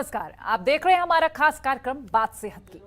नमस्कार, आप देख रहे हैं हमारा खास कार्यक्रम बात सेहत की।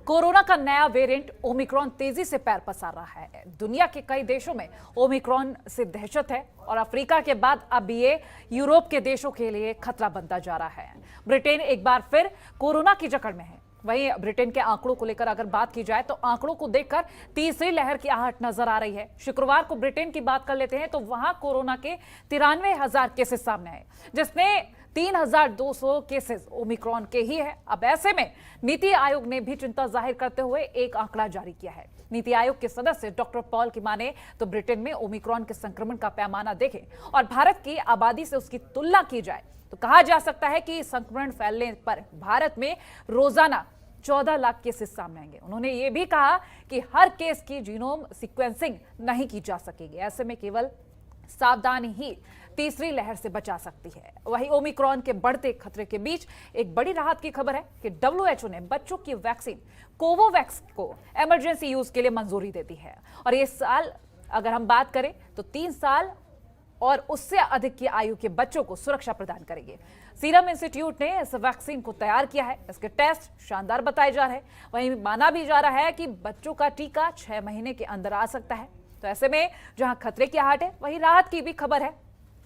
कोरोना का नया वेरिएंट ओमिक्रॉन तेजी से पैर पसार रहा है। दुनिया के कई देशों में ओमिक्रॉन से दहशत है और अफ्रीका के बाद अब ये यूरोप के देशों के लिए खतरा बनता जा रहा है। ब्रिटेन एक बार फिर कोरोना की जकड़ में है। वहीं ब्रिटेन के आंकड़ों को लेकर अगर बात की जाए तो आंकड़ों को देखकर तीसरी लहर की आहट नजर आ रही है। शुक्रवार को ब्रिटेन की बात कर लेते हैं तो वहां कोरोना के 93,000 केसेस सामने आए, जिसमें 3,200 केसेस ओमिक्रॉन के ही है। अब ऐसे में नीति आयोग ने भी चिंता जाहिर करते हुए एक आंकड़ा जारी किया है। नीति आयोग के सदस्य डॉक्टर पॉल की माने तो ब्रिटेन में ओमिक्रॉन के संक्रमण का पैमाना देखें और भारत की आबादी से उसकी तुलना की जाए तो कहा जा सकता है कि संक्रमण फैलने पर भारत में रोजाना 14 लाख केसेस सामने आएंगे। उन्होंने ये भी कहा कि हर केस की जीनोम सीक्वेंसिंग नहीं की जा सकेगी। ऐसे में केवल सावधानी ही तीसरी लहर से बचा सकती है। वहीं ओमिक्रॉन के बढ़ते खतरे के बीच एक बड़ी राहत की खबर है कि WHO ने बच्चों की वैक्सीन कोवोवैक्स को इमरजेंसी यूज के लिए मंजूरी दे दी है और इस साल अगर हम बात करें तो 3 साल और उससे अधिक की आयु के बच्चों को सुरक्षा प्रदान करेंगे। सीरम इंस्टीट्यूट ने इस वैक्सीन को तैयार किया है। इसके टेस्ट शानदार बताए जा रहे हैं। वहीं माना भी जा रहा है कि बच्चों का टीका 6 महीने के अंदर आ सकता है। तो ऐसे में जहां खतरे की आहट है वहीं राहत की भी खबर है।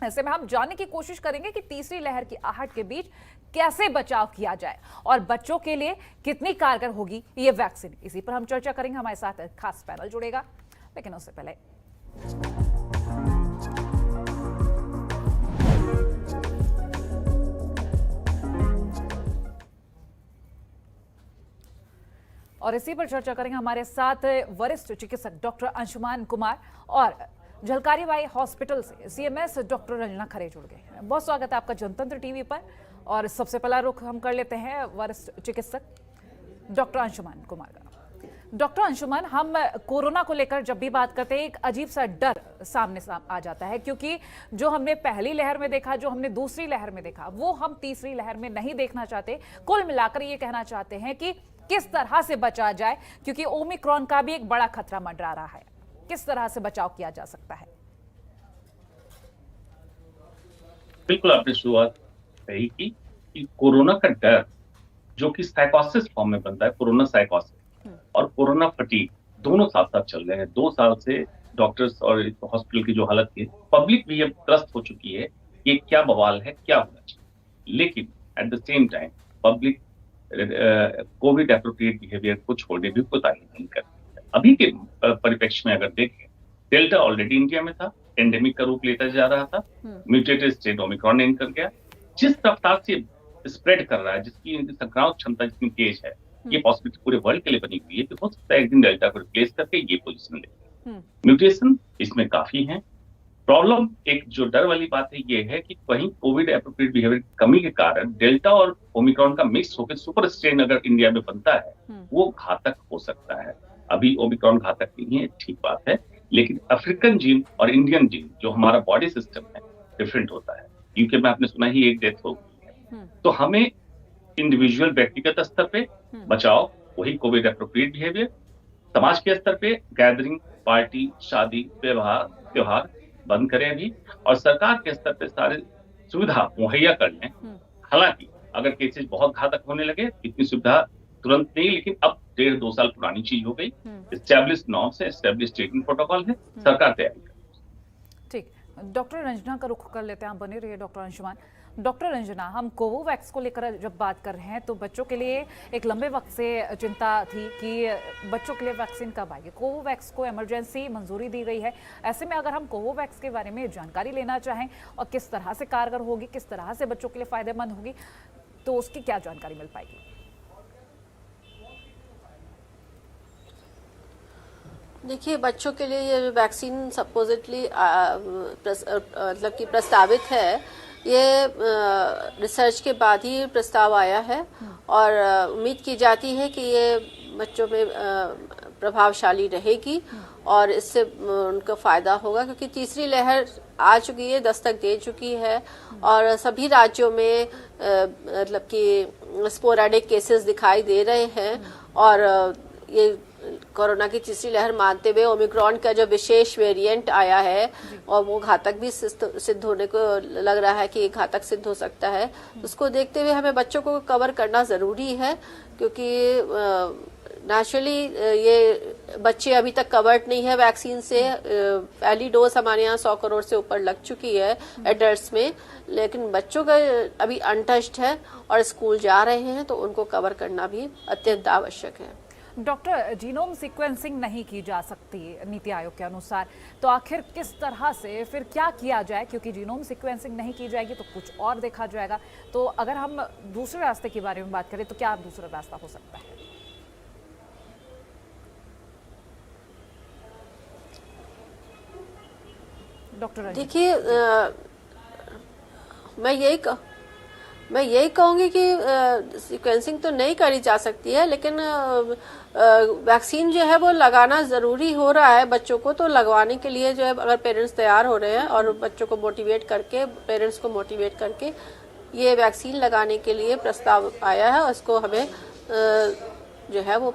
ऐसे में हम जानने की कोशिश करेंगे कि तीसरी लहर की आहट के बीच कैसे बचाव किया जाए और बच्चों के लिए कितनी कारगर होगी ये वैक्सीन। इसी पर हम चर्चा करेंगे। हमारे साथ खास पैनल जुड़ेगा, लेकिन उससे पहले और इसी पर चर्चा करेंगे। हमारे साथ वरिष्ठ चिकित्सक डॉक्टर अंशुमान कुमार और झलकारीबाई हॉस्पिटल से CMS डॉक्टर रंजना खरे जुड़ गए हैं। बहुत स्वागत है आपका जनतंत्र टीवी पर। और सबसे पहला रुख हम कर लेते हैं वरिष्ठ चिकित्सक डॉक्टर अंशुमान कुमार का। डॉक्टर अंशुमान, हम कोरोना को लेकर जब भी बात करते हैं एक अजीब सा डर सामने आ जाता है, क्योंकि जो हमने पहली लहर में देखा, जो हमने दूसरी लहर में देखा, वो हम तीसरी लहर में नहीं देखना चाहते। कुल मिलाकर ये कहना चाहते हैं कि किस तरह से बचा जाए, क्योंकि ओमिक्रॉन का भी एक बड़ा खतरा मंडरा रहा है। किस तरह से बचाव किया जा सकता है? बिल्कुल, आपने शुरुआत कही कि कोरोना का डर जो कि साइकोसिस फॉर्म में बनता है, कोरोना साइकोसिस और कोरोना फटीग दोनों साथ साथ चल रहे हैं। 2 साल से डॉक्टर्स और हॉस्पिटल की जो हालत है, पब्लिक भी अब त्रस्त हो चुकी है कि क्या बवाल है, क्या होना चाहिए। लेकिन eight the same time public Covid appropriate behaviour को छोड़ने भी कोताही नहीं करती है। अभी के परिप्रेक्ष्य में अगर देखें, डेल्टा ऑलरेडी इंडिया में था, एंडेमिक का रूप लेता जा रहा था, म्यूटेटेड स्ट्रेन ओमिक्रॉन एंटर गया। जिस रफ्तार से स्प्रेड कर रहा है, जिसकी संक्रामक क्षमता जितनी तेज है, ये पॉसिबिलिटी पूरे वर्ल्ड के लिए बनी हुई है कि हो सकता है एक दिन डेल्टा को रिप्लेस करके ये पोजीशन ले। म्यूटेशन इसमें काफी है। प्रॉब्लम एक जो डर वाली बात है ये है कि कहीं कोविड एप्रोप्रिएट बिहेवियर की कमी के कारण डेल्टा और ओमिक्रॉन का मिक्स होकर सुपर स्ट्रेन अगर इंडिया में बनता है, वो घातक हो सकता है। अभी ओमिक्रॉन घातक नहीं है, ठीक बात है, लेकिन अफ्रीकन जीन और इंडियन जीन जो हमारा बॉडी सिस्टम है डिफरेंट होता है। यूके में आपने सुना ही एक डेथ हो गई है। तो हमें इंडिविजुअल व्यक्तिगत स्तर पे बचाव, वही कोविड एप्रोप्रिएट बिहेवियर, समाज के स्तर पे गैदरिंग, पार्टी, शादी, त्योहार बंद करें अभी, और सरकार के स्तर पे सारे सुविधा मुहैया कर लें। हालांकि अगर केसेस बहुत घातक होने लगे, इतनी सुविधा तुरंत नहीं, लेकिन अब 1.5-2 साल पुरानी चीज हो गई। एस्टैब्लिश नॉर्म्स है, एस्टैब्लिश ट्रीटमेंट प्रोटोकॉल है, सरकार तैयारी कर। ठीक, डॉक्टर रंजना का रुख कर लेते हैं। आप बने रहिए डॉक्टर अंशुमान। डॉक्टर रंजना, हम कोवोवैक्स को लेकर जब बात कर रहे हैं तो बच्चों के लिए एक लंबे वक्त से चिंता थी कि बच्चों के लिए वैक्सीन कब आएगी। कोवोवैक्स को इमरजेंसी मंजूरी दी गई है। ऐसे में अगर हम कोवोवैक्स के बारे में जानकारी लेना चाहें और किस तरह से कारगर होगी, किस तरह से बच्चों के लिए फायदेमंद होगी, तो उसकी क्या जानकारी मिल पाएगी? देखिए, बच्चों के लिए ये वैक्सीन सपोजिटली मतलब कि प्रस्तावित है, ये रिसर्च के बाद ही प्रस्ताव आया है और उम्मीद की जाती है कि ये बच्चों में प्रभावशाली रहेगी और इससे उनको फायदा होगा, क्योंकि तीसरी लहर आ चुकी है, दस्तक दे चुकी है और सभी राज्यों में मतलब कि स्पोरेडिक केसेस दिखाई दे रहे हैं और ये कोरोना की तीसरी लहर मानते हुए ओमिक्रॉन का जो विशेष वेरिएंट आया है और वो घातक भी सिद्ध होने को लग रहा है कि घातक सिद्ध हो सकता है, उसको देखते हुए हमें बच्चों को कवर करना जरूरी है, क्योंकि नेचुरली ये बच्चे अभी तक कवर्ड नहीं है वैक्सीन से। पहली डोज हमारे यहाँ 100 करोड़ से ऊपर लग चुकी है एडल्ट्स में, लेकिन बच्चों का अभी अनटच्ड है और स्कूल जा रहे हैं, तो उनको कवर करना भी अत्यंत आवश्यक है। डॉक्टर, जीनोम सीक्वेंसिंग नहीं की जा सकती नीति आयोग के अनुसार, तो आखिर किस तरह से फिर क्या किया जाए? क्योंकि जीनोम सीक्वेंसिंग नहीं की जाएगी तो कुछ और देखा जाएगा। तो अगर हम दूसरे रास्ते के बारे में बात करें तो क्या दूसरा रास्ता हो सकता है? डॉक्टर देखिए, मैं यही कहूंगी कि सीक्वेंसिंग तो नहीं करी जा सकती है, लेकिन वैक्सीन जो है वो लगाना जरूरी हो रहा है बच्चों को। तो लगवाने के लिए जो है, अगर पेरेंट्स तैयार हो रहे हैं और बच्चों को मोटिवेट करके, पेरेंट्स को मोटिवेट करके ये वैक्सीन लगाने के लिए प्रस्ताव आया है, उसको हमें जो है वो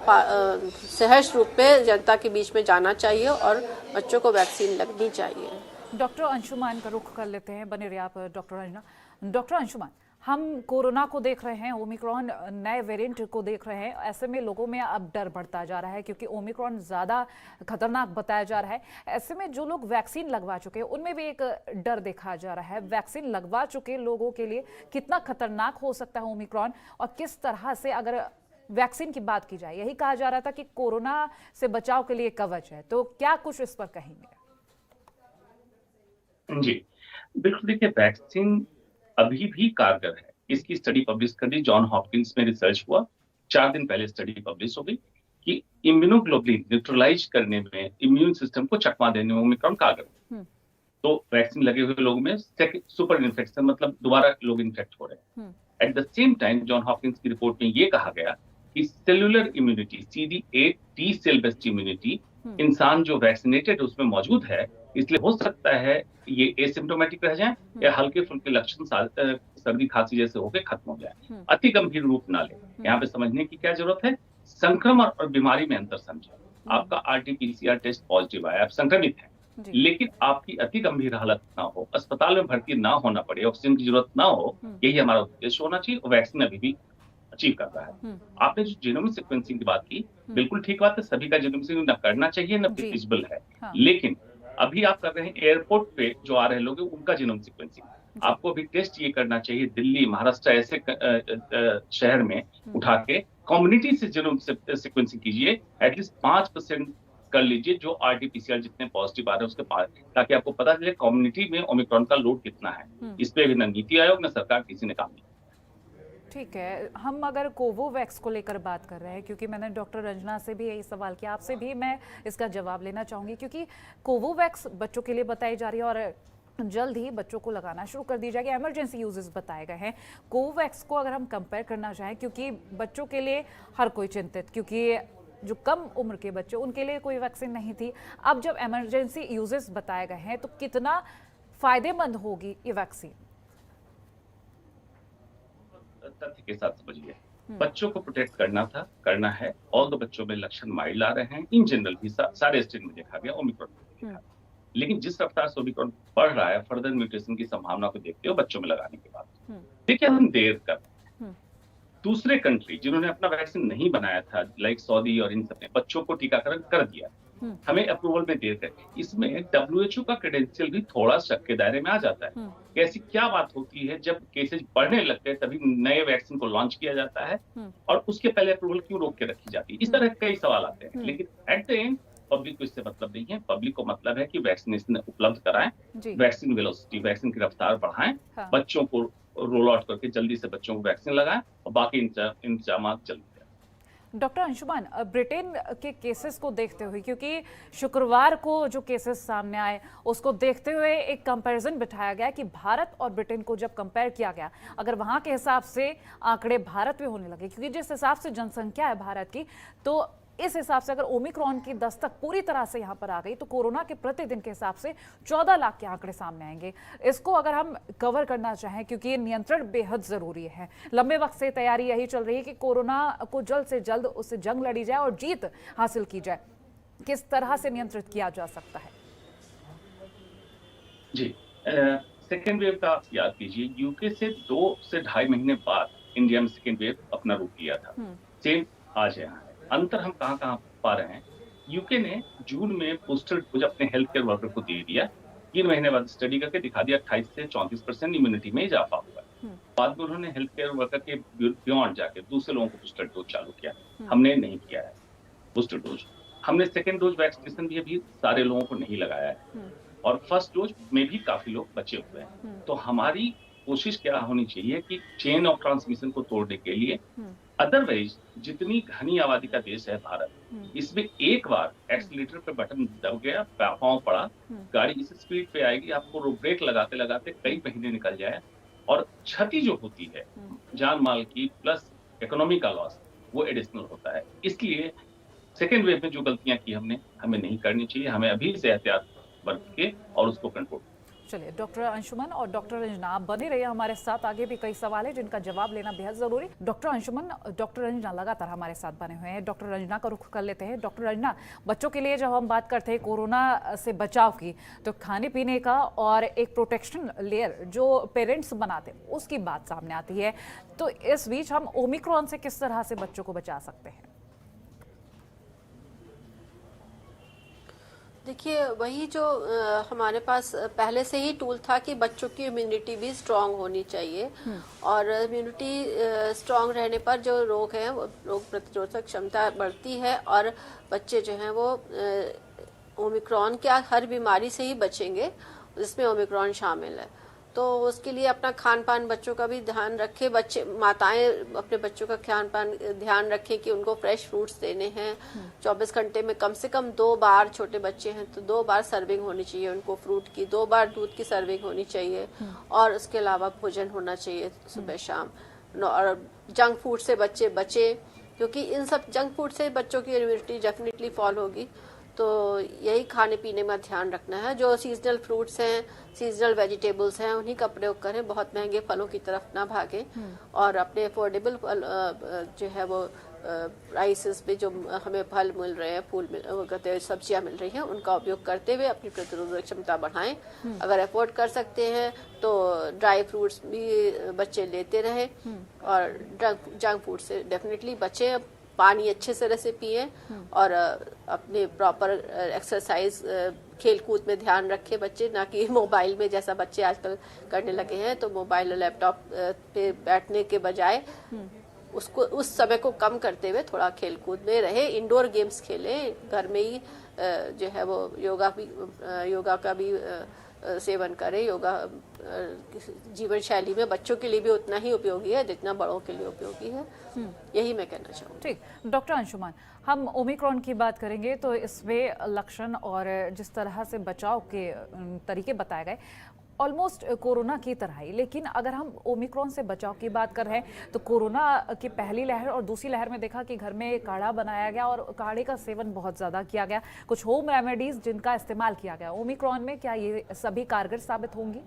सहज रूप पे जनता के बीच में जाना चाहिए और बच्चों को वैक्सीन लगनी चाहिए। डॉक्टर अंशुमान का रुख कर लेते हैं, बने रहिए आप डॉक्टर अंजना। डॉक्टर अंशुमान, हम कोरोना को देख रहे हैं, ओमिक्रॉन नए वेरिएंट को देख रहे हैं, ऐसे में लोगों में अब डर बढ़ता जा रहा है क्योंकि ओमिक्रॉन ज़्यादा खतरनाक बताया जा रहा है। ऐसे में जो लोग वैक्सीन लगवा चुके हैं उनमें भी एक डर देखा जा रहा है। वैक्सीन लगवा चुके लोगों के लिए कितना खतरनाक हो सकता है ओमिक्रॉन, और किस तरह से, अगर वैक्सीन की बात की जाए, यही कहा जा रहा था कि कोरोना से बचाव के लिए कवच है, तो क्या कुछ इस पर कहेंगे? जी बिल्कुल, देखिए वैक्सीन अभी भी कारगर है। इसकी स्टडी पब्लिश कर दी, जॉन हॉपकिंस में रिसर्च हुआ, 4 दिन पहले स्टडी पब्लिश हो गई कि इम्यूनोग्लोबुलिन न्यूट्रलाइज करने में, इम्यून सिस्टम को चकमा देने में ओमिक्रॉन कारगर है। तो वैक्सीन लगे हुए लोगों में सुपर इन्फेक्शन, मतलब दोबारा लोग इन्फेक्ट हो रहे हैं। At the same time John Hopkins की रिपोर्ट में ये कहा गया कि cellular immunity, CD8 T cell based immunity इंसान जो वैक्सीनेटेड उसमें मौजूद है, इसलिए हो सकता है ये एसिम्प्टोमेटिक रह जाए या हल्के फुल्के लक्षण सर्दी खांसी जैसे होकर खत्म हो जाए, अति गंभीर रूप ना ले। यहाँ पे समझने की क्या जरूरत है, संक्रमण और बीमारी में अंतर समझे। आपका RT-PCR टेस्ट पॉजिटिव आया, आप संक्रमित हैं, लेकिन आपकी अति गंभीर हालत ना हो, अस्पताल में भर्ती ना होना पड़े, ऑक्सीजन की जरूरत ना हो, यही हमारा उद्देश्य होना चाहिए। वैक्सीन अभी भी अचीव कर रहा है। आपने जो जीनोमिक सीक्वेंसिंग की बात की, बिल्कुल ठीक बात है, सभी का जीनोमिक सीक्वेंसिंग न करना चाहिए, न फिजिबल है। लेकिन अभी आप कर रहे हैं एयरपोर्ट पे जो आ रहे लोग उनका जीनोमिक सीक्वेंसिंग, आपको अभी टेस्ट ये करना चाहिए दिल्ली, महाराष्ट्र ऐसे शहर में उठा के कम्युनिटी से जीनोमिक सीक्वेंसिंग कीजिए, एटलीस्ट 5% कर लीजिए जो RT-PCR जितने पॉजिटिव आ रहे हैं उसके पास, ताकि आपको पता चले कम्युनिटी में ओमिक्रॉन का लोड कितना है। इस पे भी न नीति आयोग न सरकार किसी ने काम नहीं। ठीक है, हम अगर कोवोवैक्स को लेकर बात कर रहे हैं, क्योंकि मैंने डॉक्टर रंजना से भी यही सवाल किया, आपसे भी मैं इसका जवाब लेना चाहूँगी, क्योंकि कोवोवैक्स बच्चों के लिए बताई जा रही है और जल्द ही बच्चों को लगाना शुरू कर दी जाएगी। इमरजेंसी यूजेस बताए गए हैं। कोवोवैक्स को अगर हम कंपेयर करना चाहें, क्योंकि बच्चों के लिए हर कोई चिंतित, क्योंकि जो कम उम्र के बच्चे उनके लिए कोई वैक्सीन नहीं थी, अब जब इमरजेंसी यूजेस बताए गए हैं तो कितना फायदेमंद होगी ये वैक्सीन? तथ्य के साथ समझिए, बच्चों को प्रोटेक्ट करना है। और तो बच्चों में लक्षण माइल्ड आ रहे हैं, इन जनरल भी सारे स्टेट में देखा गया, ओमिक्रॉन में देखा। लेकिन जिस रफ्तार से ओमिक्रॉन बढ़ रहा है, फर्दर म्यूटेशन की संभावना को देखते हुए बच्चों में लगाने के बाद देखिए हम देर कर रहे हैं। दूसरे कंट्री जिन्होंने अपना वैक्सीन नहीं बनाया था, लाइक सऊदी और इन सब ने बच्चों को टीकाकरण कर दिया, हमें अप्रूवल में देर कर। इसमें WHO का क्रेडेंशियल भी थोड़ा शक के दायरे में आ जाता है। ऐसी क्या बात होती है जब केसेस बढ़ने लगते हैं तभी नए वैक्सीन को लॉन्च किया जाता है और उसके पहले अप्रूवल क्यों रोक के रखी जाती है? इस तरह कई सवाल आते हैं। लेकिन एट द एंड पब्लिक को इससे मतलब नहीं है। पब्लिक को मतलब है कि वैक्सीनेशन उपलब्ध कराएं, वैक्सीन वेलोसिटी, वैक्सीन की रफ्तार बढ़ाएं, बच्चों को रोल आउट करके जल्दी से बच्चों को वैक्सीन लगाएं और बाकी इंतजाम जल्दी। डॉक्टर अंशुमान, ब्रिटेन के केसेस को देखते हुए, क्योंकि शुक्रवार को जो केसेस सामने आए उसको देखते हुए एक कंपैरिजन बिठाया गया कि भारत और ब्रिटेन को जब कंपेयर किया गया, अगर वहां के हिसाब से आंकड़े भारत में होने लगे, क्योंकि जिस हिसाब से जनसंख्या है भारत की, तो इस हिसाब से अगर ओमिक्रॉन की दस्तक पूरी तरह से यहाँ पर आ गई तो कोरोना के प्रतिदिन के हिसाब से 14 लाख के आंकड़े सामने आएंगे। इसको अगर हम कवर करना चाहें, क्योंकि ये नियंत्रण बेहद जरूरी है, लंबे वक्त से तैयारी यही चल रही है कि कोरोना को जल्द से जल्द उससे जंग लड़ी जाए और जीत हासिल की जाए, किस तरह से नियंत्रित किया जा सकता है? जी, सेकेंड वेव का आप याद कीजिए, यूके से 2 से ढाई महीने बाद इंडिया में सेकेंड वेव अपना रूप लिया था। सेम आज यहाँ है। अंतर हम कहाँ पा रहे हैं? यूके ने जून में बूस्टर डोज अपने हेल्थ केयर वर्कर को दे दिया। 3 महीने बाद स्टडी करके दिखा दिया 28 से 34% इम्यूनिटी में इजाफा हुआ। बाद में उन्होंने हेल्थ केयर वर्कर के बियॉन्ड जाके दूसरे लोगों को बूस्टर डोज चालू किया। हमने नहीं किया है बूस्टर डोज। हमने सेकेंड डोज वैक्सीनेशन भी अभी सारे लोगों को नहीं लगाया है, और फर्स्ट डोज में भी काफी लोग बचे हुए हैं। तो हमारी कोशिश क्या होनी चाहिए कि चेन ऑफ ट्रांसमिशन को तोड़ने के लिए, अदरवाइज जितनी घनी आबादी का देश है भारत, इसमें एक बार एक्सीलरेटर पे बटन दब गया, पांव पड़ा, गाड़ी इस स्पीड पे आएगी, आपको ब्रेक लगाते लगाते कई महीने निकल जाए, और क्षति जो होती है जान माल की प्लस इकोनॉमी का लॉस, वो एडिशनल होता है। इसलिए सेकेंड वेव में जो गलतियां की हमें नहीं करनी चाहिए। हमें अभी से एहतियात बरत के और उसको कंट्रोल। चलिए, डॉक्टर अंशुमन और डॉक्टर रंजना, आप बने रहिए हमारे साथ। आगे भी कई सवाल है जिनका जवाब लेना बेहद जरूरी। डॉक्टर अंशुमन, डॉक्टर रंजना लगातार हमारे साथ बने हुए हैं। डॉक्टर रंजना का रुख कर लेते हैं। डॉक्टर रंजना, बच्चों के लिए जब हम बात करते हैं कोरोना से बचाव की, तो खाने पीने का और एक प्रोटेक्शन लेयर जो पेरेंट्स बनाते हैं उसकी बात सामने आती है। तो इस बीच हम ओमिक्रॉन से किस तरह से बच्चों को बचा सकते हैं? देखिए, वही जो हमारे पास पहले से ही टूल था कि बच्चों की इम्यूनिटी भी स्ट्रांग होनी चाहिए, और इम्यूनिटी स्ट्रांग रहने पर जो रोग है वो रोग प्रतिरोधक क्षमता बढ़ती है, और बच्चे जो हैं वो ओमिक्रॉन क्या हर बीमारी से ही बचेंगे जिसमें ओमिक्रॉन शामिल है। तो उसके लिए अपना खान पान बच्चों का भी ध्यान रखें। बच्चे माताएं अपने बच्चों का खान पान ध्यान रखें कि उनको फ्रेश फ्रूट्स देने हैं। 24 घंटे में कम से कम 2 बार, छोटे बच्चे हैं तो 2 बार सर्विंग होनी चाहिए उनको फ्रूट की, 2 बार दूध की सर्विंग होनी चाहिए, और उसके अलावा भोजन होना चाहिए सुबह शाम। और जंक फूड से बच्चे बचे, क्योंकि इन सब जंक फूड से बच्चों की इम्यूनिटी डेफिनेटली फॉल होगी। तो यही खाने पीने में ध्यान रखना है। जो सीजनल फ्रूट्स हैं, सीजनल वेजिटेबल्स हैं, उन्हीं का प्रयोग करें। बहुत महंगे फलों की तरफ ना भागें, और अपने अफोर्डेबल जो है वो प्राइसेस पे जो हमें फल मिल रहे हैं, फूल सब्जियां मिल रही हैं, उनका उपयोग करते हुए अपनी प्रतिरोधक क्षमता बढ़ाएं। अगर अफोर्ड कर सकते हैं तो ड्राई फ्रूट्स भी बच्चे लेते रहें, और जंक फूड से डेफिनेटली बचें। पानी अच्छे तरह से पिए, और अपने प्रॉपर एक्सरसाइज खेल कूद में ध्यान रखें बच्चे, ना कि मोबाइल में जैसा बच्चे आजकल करने लगे हैं। तो मोबाइल और लैपटॉप पे बैठने के बजाय उसको उस समय को कम करते हुए थोड़ा खेल कूद में रहे। इंडोर गेम्स खेलें, घर में ही जो है वो योगा का भी सेवन करें। योगा जीवन शैली में बच्चों के लिए भी उतना ही उपयोगी है जितना बड़ों के लिए उपयोगी है। यही मैं कहना चाहूँगी। ठीक, डॉक्टर अंशुमन, हम ओमिक्रॉन की बात करेंगे तो इसमें लक्षण और जिस तरह से बचाव के तरीके बताए गए ऑलमोस्ट कोरोना की तरह ही, लेकिन अगर हम ओमिक्रॉन से बचाव की बात कर रहे हैं तो कोरोना की पहली लहर और दूसरी लहर में देखा कि घर में काढ़ा बनाया गया और काढ़े का सेवन बहुत ज़्यादा किया गया, कुछ होम रेमेडीज जिनका इस्तेमाल किया गया। ओमिक्रॉन में क्या ये सभी कारगर साबित होंगी?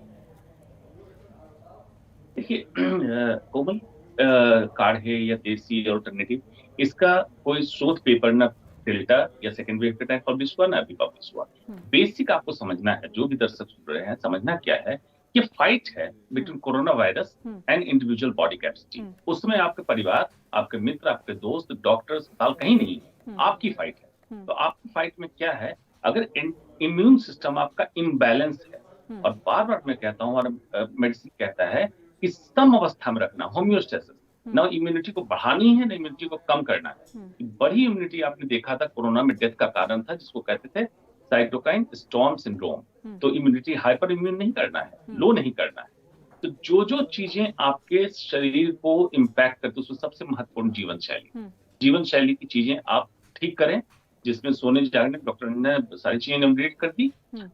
देखिए कोमल, काढ़े या देसी अल्टरनेटिव, इसका कोई शोध पेपर ना डेल्टा या सेकेंड वेव के टाइम पब्लिश हुआ ना अभी पब्लिश हुआ। बेसिक आपको समझना है, जो भी दर्शक सुन रहे हैं, समझना क्या है, ये फाइट है between corona virus and individual body capacity. उसमें आपके परिवार, आपके मित्र, आपके दोस्त, डॉक्टर, अस्पताल कहीं नहीं है, आपकी फाइट है। तो आपकी फाइट में क्या है, अगर इम्यून सिस्टम आपका इम्बैलेंस है, और बार बार मैं कहता हूँ और मेडिसिन कहता है कि सम अवस्था में रखना, होम्योस्टेसिस, ना इम्यूनिटी को बढ़ानी है ना इम्यूनिटी को कम करना है। बड़ी इम्यूनिटी आपने देखा था कोरोना में डेथ का कारण था, जिसको कहते थे साइटोकाइन स्टॉर्म सिंड्रोम। तो इम्यूनिटी हाइपर इम्यून नहीं करना है, लो नहीं करना है। तो जो जो चीजें आपके शरीर को इम्पैक्ट करती है उसमें सबसे महत्वपूर्ण जीवन शैली की चीजें आप ठीक करें, जिसमें सोने जागने, डॉक्टर ने सारी चीजें एनुमरेट कर दी,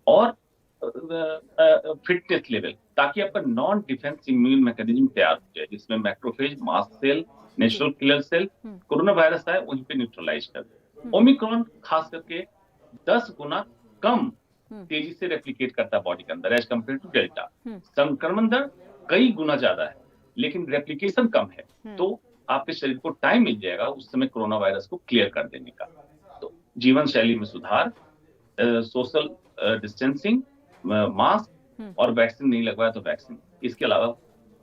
और फिटनेस लेवल, ताकि आपका नॉन डिफेंस इम्यून मैकेनिज्म तैयार हो जाए, जिसमें macrophage, mast cell, natural killer cell, corona virus आए वहीं पे न्यूट्रलाइज कर दे। ओमिक्रॉन खास करके 10 गुना कम तेजी से रेप्लिकेट करता है बॉडी के अंदर एज कम्पेयर टू डेल्टा। संक्रमण दर कई गुना ज्यादा है लेकिन रेप्लिकेशन कम है, तो आपके शरीर को टाइम मिल जाएगा उस समय कोरोना वायरस को क्लियर कर देने का। तो जीवन शैली में सुधार, सोशल डिस्टेंसिंग, मास्क और वैक्सीन नहीं लगवाया तो वैक्सीन, इसके अलावा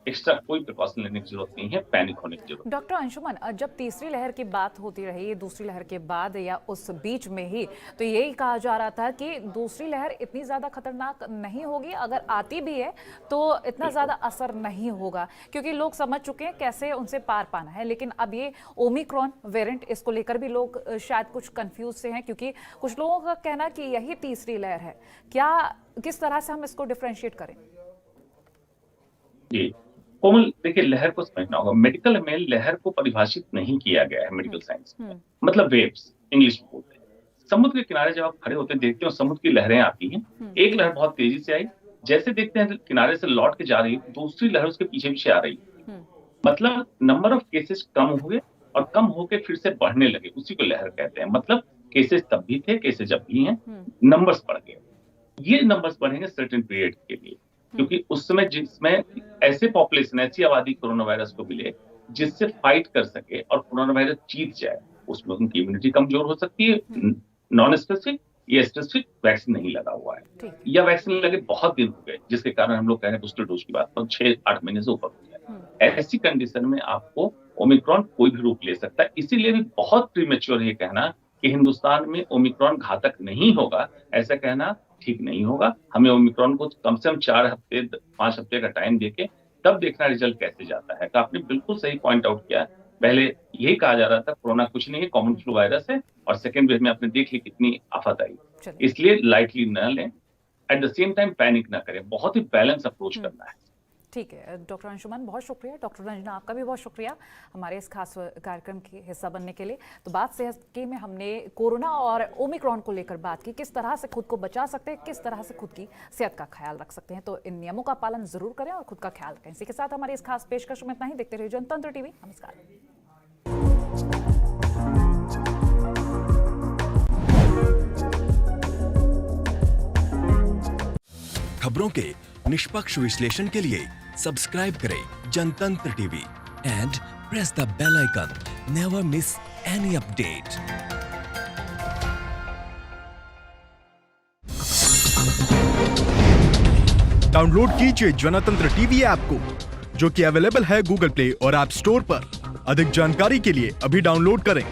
एक्स्ट्रा कोई प्रिकॉशन लेने की जरूरत नहीं है, पैनिक होने की जरूरत। डॉक्टर अंशुमन, जब तीसरी लहर की बात होती रही, दूसरी लहर के बाद या उस बीच में ही, तो यही कहा जा रहा था कि दूसरी लहर इतनी ज्यादा खतरनाक नहीं होगी, अगर आती भी है तो इतना ज्यादा असर नहीं होगा क्योंकि लोग समझ चुके हैं कैसे उनसे पार पाना है। लेकिन अब ये ओमिक्रॉन वेरिएंट, इसको लेकर भी लोग शायद कुछ कंफ्यूज से हैं क्योंकि कुछ लोगों का कहना कि यही तीसरी लहर है। क्या, किस तरह से हम इसको डिफरेंशिएट करें? जी कोमल, देखिए लहर को समझना होगा। मेडिकल में लहर को परिभाषित नहीं किया गया है मेडिकल साइंस में, मतलब वेव्स इंग्लिश में बोलते हैं। समुद्र के किनारे जब आप खड़े होते हैं देखते हो समुद्र की लहरें आती हैं, एक लहर बहुत तेजी से आई, जैसे देखते हैं किनारे से लौट के जा रही है, दूसरी लहर उसके पीछे पीछे आ रही है। मतलब नंबर ऑफ केसेस कम हुए और कम होके फिर से बढ़ने लगे, उसी को लहर कहते हैं। मतलब केसेस तब भी थे, केसेस जब भी हैं, नंबर्स बढ़ गए। ये नंबर्स बढ़ेंगे सर्टेन पीरियड के लिए, क्योंकि उस समय जिसमें ऐसे पॉपुलेशन, ऐसी आबादी कोरोना वायरस को मिले जिससे फाइट कर सके और कोरोना वायरस जीत जाए, उसमें उनकी इम्यूनिटी कमजोर हो सकती है। नॉन स्पेसिफिक या स्पेसिफिक वैक्सीन नहीं लगा हुआ है, या वैक्सीन लगे बहुत दिन हो गए जिसके कारण हम लोग कह रहे हैं बूस्टर डोज की बात, तो 6-8 महीने से ऊपर हो जाए। ऐसी कंडीशन में आपको ओमिक्रॉन कोई भी रूप ले सकता है। इसीलिए भी बहुत प्रीमेच्योर है कहना कि हिंदुस्तान में ओमिक्रॉन घातक नहीं होगा, ऐसा कहना ठीक नहीं होगा। हमें ओमिक्रॉन को कम से कम 4 हफ्ते 5 हफ्ते का टाइम देके तब देखना रिजल्ट कैसे जाता है। तो आपने बिल्कुल सही पॉइंट आउट किया। पहले यही कहा जा रहा था कोरोना कुछ नहीं है, कॉमन फ्लू वायरस है, और सेकेंड वेव में आपने देख ली कितनी आफत आई। इसलिए लाइटली न लें, eight the same time panic ना करें, बहुत ही बैलेंस अप्रोच करना है। ठीक है डॉक्टर अंशुमन, बहुत शुक्रिया। डॉक्टर रंजना, आपका भी बहुत शुक्रिया हमारे इस खास कार्यक्रम के हिस्सा बनने के लिए। तो बात सेहत की में हमने कोरोना और ओमिक्रॉन को लेकर बात की, किस तरह से खुद को बचा सकते हैं, किस तरह से खुद की सेहत का ख्याल रख सकते हैं। तो इन नियमों का पालन जरूर करें और खुद का ख्याल रखें। इसी के साथ हमारे इस खास पेशकश में इतना ही। देखते रहिए जनतंत्र टीवी। नमस्कार। खबरों के निष्पक्ष विश्लेषण के लिए सब्सक्राइब करें Jantantra TV and press the bell icon. Never miss any update. Download कीजिए जनतंत्र टीवी ऐप को, जो कि अवेलेबल है गूगल प्ले और ऐप स्टोर पर। अधिक जानकारी के लिए अभी डाउनलोड करें।